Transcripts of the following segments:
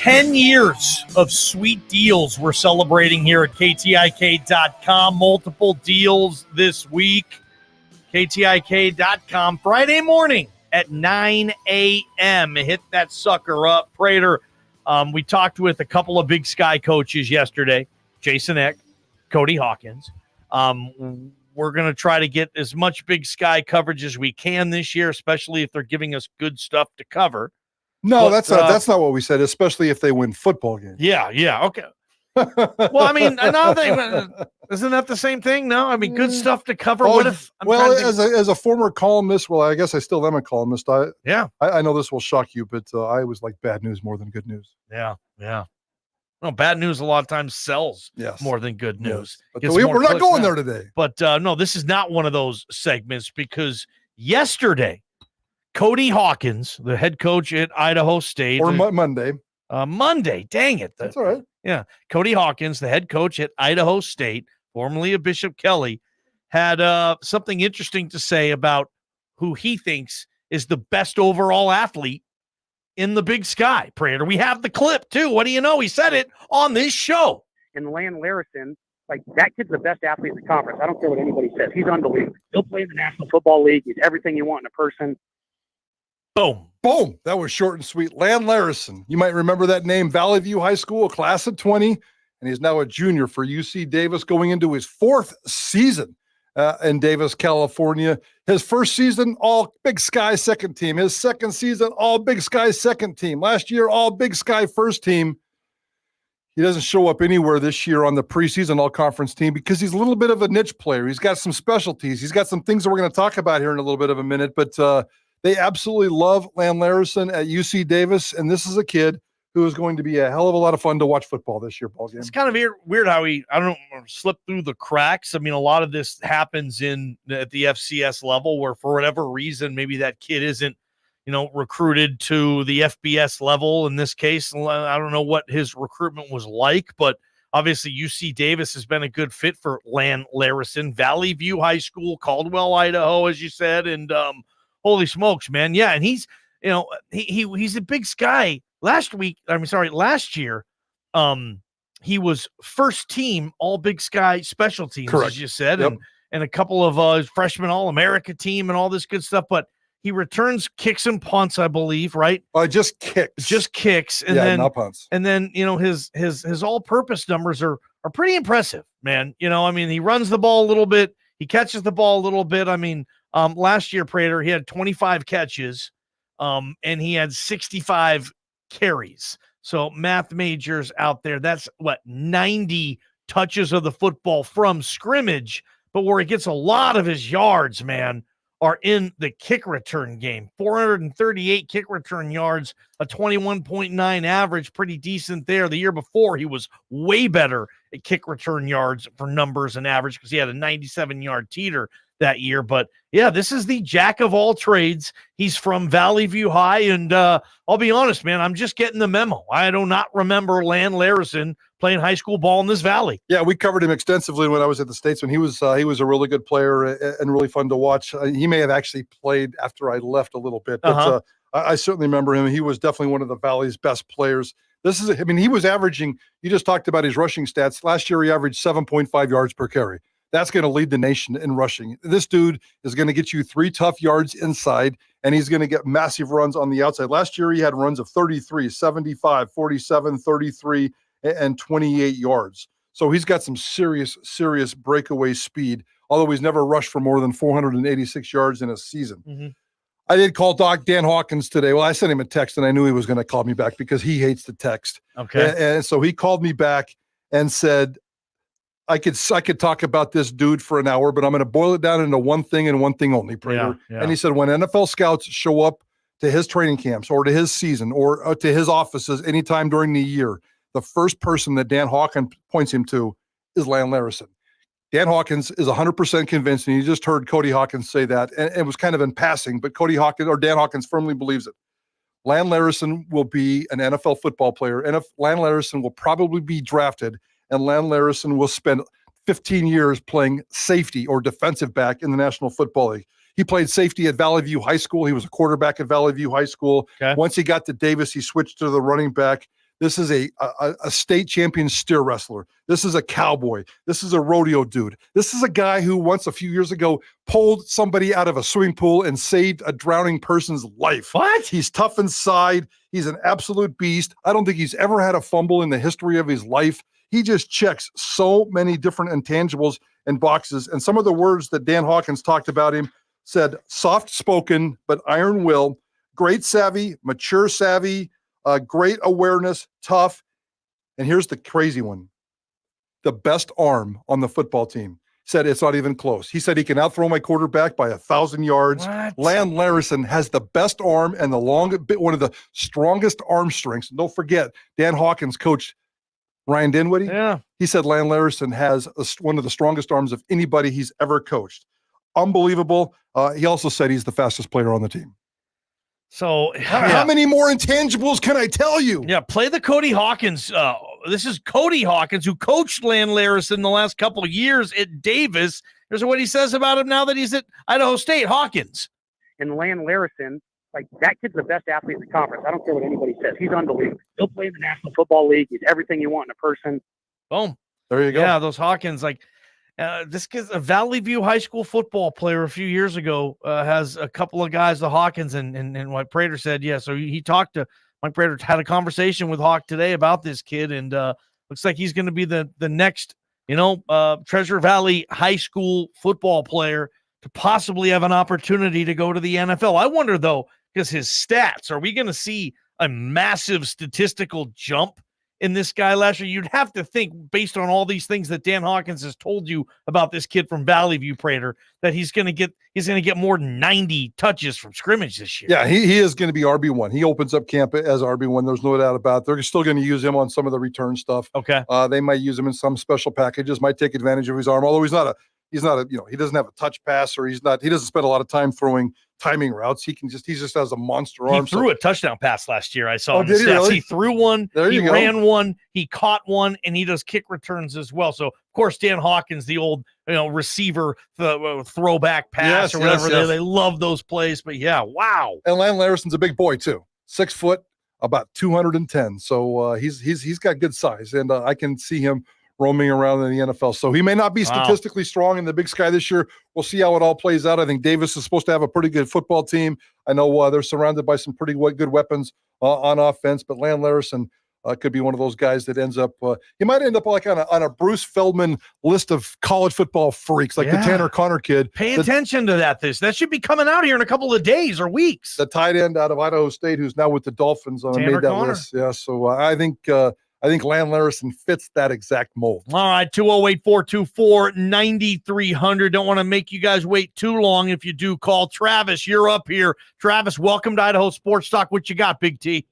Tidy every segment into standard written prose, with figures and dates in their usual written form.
10 years of sweet deals we're celebrating here at KTIK.com. Multiple deals this week. KTIK.com. Friday morning at 9 a.m. Hit that sucker up. Prater, we talked with a couple of Big Sky coaches yesterday. Jason Eck, Cody Hawkins. We're going to try to get as much Big Sky coverage as we can this year, especially if they're giving us good stuff to cover. No, but, that's not what we said, especially if they win football games. Yeah, okay. Well, I mean, isn't that the same thing? No, I mean, good stuff to cover. What if? As a former columnist, well, I guess I still am a columnist. I know this will shock you, but I always like bad news more than good news. Yeah. Well, bad news a lot of times sells more than good news. Yes. But we're not going there today. But no, this is not one of those segments because yesterday, Cody Hawkins, the head coach at Idaho State. Or Monday. Monday, dang it. That's all right. Yeah. Cody Hawkins, the head coach at Idaho State, formerly of Bishop Kelly, had something interesting to say about who he thinks is the best overall athlete in the Big Sky. Prater, we have the clip, too. What do you know? He said it on this show. And Lan Larison, like, that kid's the best athlete in the conference. I don't care what anybody says. He's unbelievable. He'll play in the National Football League. He's everything you want in a person. Boom. That was short and sweet. Lan Larison. You might remember that name. Vallivue High School, class of 20, and he's now a junior for UC Davis, going into his fourth season in Davis, California. His first season, all Big Sky second team. His second season, all Big Sky second team. Last year, all Big Sky first team. He doesn't show up anywhere this year on the preseason all-conference team because he's a little bit of a niche player. He's got some specialties. He's got some things that we're going to talk about here in a little bit of a minute, but they absolutely love Lan Larison at UC Davis, and this is a kid who is going to be a hell of a lot of fun to watch football this year, ballgame. It's kind of weird how slipped through the cracks. I mean, a lot of this happens at the FCS level where for whatever reason, maybe that kid isn't, recruited to the FBS level in this case. I don't know what his recruitment was like, but obviously UC Davis has been a good fit for Lan Larison. Vallivue High School, Caldwell, Idaho, as you said, and holy smokes, man. Yeah. And he's, he's a Big Sky. Last year, he was first team all Big Sky special teams, correct, as you said, yep, and a couple of freshman All-America team and all this good stuff. But he returns kicks and punts, I believe, right? Just kicks. And then not punts. And then, his all-purpose numbers are pretty impressive, man. He runs the ball a little bit. He catches the ball a little bit. Last year, Prater, he had 25 catches, and he had 65 carries. So math majors out there, that's 90 touches of the football from scrimmage, but where he gets a lot of his yards, man, are in the kick return game. 438 kick return yards, a 21.9 average, pretty decent there. The year before, he was way better at kick return yards for numbers and average because he had a 97-yard teeter that year. But yeah, this is the jack of all trades. He's from Vallivue High, and I'll be honest, man, I'm just getting the memo. I do not remember Lan Larison playing high school ball in this valley. Yeah, we covered him extensively when I was at the States. When he was a really good player and really fun to watch. He may have actually played after I left a little bit, but I certainly remember him. He was definitely one of the Valley's best players. He was averaging. You just talked about his rushing stats. Last year, he averaged 7.5 yards per carry. That's going to lead the nation in rushing. This dude is going to get you 3 tough yards inside, and he's going to get massive runs on the outside. Last year, he had runs of 33, 75, 47, 33, and 28 yards. So he's got some serious breakaway speed, although he's never rushed for more than 486 yards in a season. Mm-hmm. I did call Dan Hawkins today. Well, I sent him a text, and I knew he was going to call me back because he hates the text. Okay. And so he called me back and said, I could talk about this dude for an hour, but I'm going to boil it down into one thing and one thing only, Prater. Yeah. And he said, when NFL scouts show up to his training camps or to his season or to his offices anytime during the year, the first person that Dan Hawkins points him to is Lan Larison. Dan Hawkins is 100% convinced, and you just heard Cody Hawkins say that, and it was kind of in passing, but Dan Hawkins firmly believes it. Lan Larison will be an NFL football player, and if Lan Larison will probably be drafted, and Lan Larison will spend 15 years playing safety or defensive back in the National Football League. He played safety at Vallivue High School. He was a quarterback at Vallivue High School. Okay. Once he got to Davis, he switched to the running back. This is a state champion steer wrestler. This is a cowboy. This is a rodeo dude. This is a guy who once a few years ago pulled somebody out of a swimming pool and saved a drowning person's life. What? He's tough inside. He's an absolute beast. I don't think he's ever had a fumble in the history of his life. He just checks so many different intangibles and boxes. And some of the words that Dan Hawkins talked about him said soft-spoken, but iron will, great savvy, mature savvy, great awareness, tough. And here's the crazy one. The best arm on the football team. Said it's not even close. He said he can outthrow my quarterback by 1,000 yards. What? Lan Larison has the best arm and one of the strongest arm strengths. And don't forget, Dan Hawkins coached Ryan Dinwiddie. Yeah. He said Lan Larison has one of the strongest arms of anybody he's ever coached. Unbelievable. He also said he's the fastest player on the team. So how many more intangibles can I tell you? Yeah, play the Cody Hawkins. This is Cody Hawkins, who coached Lan Larison the last couple of years at Davis. Here's what he says about him now that he's at Idaho State. Hawkins. And Lan Larison, like, that kid's the best athlete in the conference. I don't care what anybody says. He's unbelievable. He'll play in the National Football League. He's everything you want in a person. Boom. There you go. Yeah, those Hawkins, like, this kid's a Vallivue high school football player a few years ago, has a couple of guys, the Hawkins, and what Prater said. Yeah, so he talked to Mike Prater, had a conversation with Hawk today about this kid, and looks like he's going to be the next, Treasure Valley high school football player to possibly have an opportunity to go to the NFL. I wonder, though, because his stats, are we going to see a massive statistical jump in this guy last year? You'd have to think, based on all these things that Dan Hawkins has told you about this kid from Vallivue, Prater, that he's going to get more than 90 touches from scrimmage this year. Yeah, he is going to be RB1. He opens up camp as RB1. There's no doubt about it. They're still going to use him on some of the return stuff. Okay. They might use him in some special packages, might take advantage of his arm, although he's not a, he doesn't have a touch pass, or he doesn't spend a lot of time throwing timing routes. He just has a monster arm. He threw a touchdown pass last year. I saw him. Did he really? He threw one, There you go. ran one, he caught one, and he does kick returns as well. So, of course, Dan Hawkins, the old receiver, the throwback pass or whatever. Yes. They love those plays. But yeah, wow. And Lan Larison's a big boy too, 6 foot, about 210. So he's got good size, and I can see him roaming around in the NFL. So he may not be statistically strong in the Big Sky this year. We'll see how it all plays out. I think Davis is supposed to have a pretty good football team. I know they're surrounded by some pretty good weapons on offense, but Lan Larison could be one of those guys that ends up, he might end up like on a Bruce Feldman list of college football freaks, like the Tanner Connor kid. Pay attention to that. That should be coming out here in a couple of days or weeks. The tight end out of Idaho State, who's now with the Dolphins, Tanner made that Connor. list. Yeah, so I think Lan Larison fits that exact mold. All right, 208-424-9300. Don't want to make you guys wait too long. If you do, call Travis. You're up here. Travis, welcome to Idaho Sports Talk. What you got, Big T?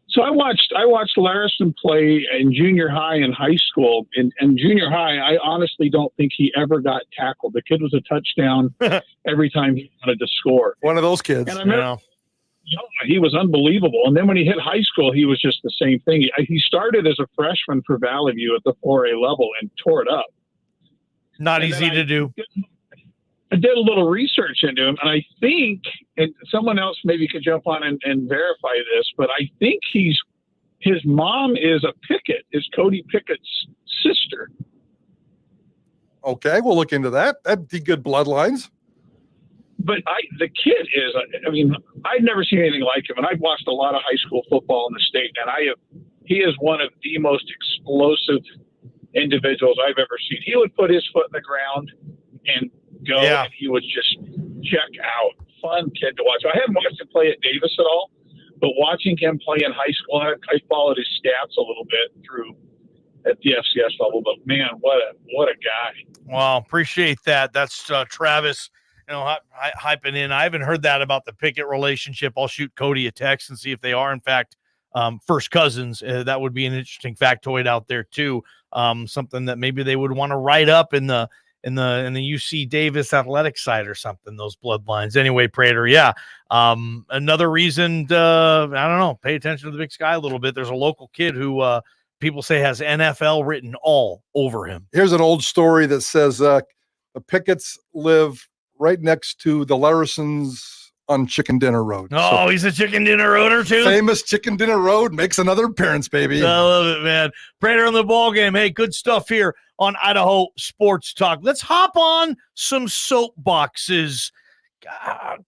So I watched Larison play in junior high and high school. In junior high, I honestly don't think he ever got tackled. The kid was a touchdown every time he wanted to score. One of those kids. And I remember, he was unbelievable. And then when he hit high school, he was just the same thing. He started as a freshman for Vallivue at the 4A level and tore it up. Not easy to do. I did a little research into him, and I think, and someone else maybe could jump on and verify this, but I think his mom is a Pickett, is Cody Pickett's sister. Okay, we'll look into that. That'd be good bloodlines. But the kid is, I've never seen anything like him, and I've watched a lot of high school football in the state, and he is one of the most explosive individuals I've ever seen. He would put his foot in the ground and go, and he would just check out. Fun kid to watch. I haven't watched him play at Davis at all, but watching him play in high school, I followed his stats a little bit through at the FCS level, but man, what a guy. Well, appreciate that. That's Travis, hyping in. I haven't heard that about the Pickett relationship. I'll shoot Cody a text and see if they are, in fact, first cousins. That would be an interesting factoid out there too. Something that maybe they would want to write up in the UC Davis athletic side or something, those bloodlines. Anyway, Prater, another reason to, pay attention to the Big Sky a little bit. There's a local kid who people say has NFL written all over him. Here's an old story that says the Picketts live right next to the Larisons' on Chicken Dinner Road. Oh, he's a chicken dinner roader too. Famous Chicken Dinner Road makes another appearance, baby. I love it, man. Prater on the ball game. Hey, good stuff here on Idaho Sports Talk. Let's hop on some soapboxes.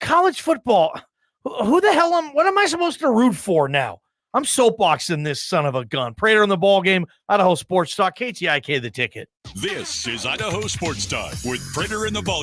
College football. Who the hell what am I supposed to root for now? I'm soapboxing this son of a gun. Prater on the ball game. Idaho Sports Talk. KTIK the ticket. This is Idaho Sports Talk with Prater in the Ball.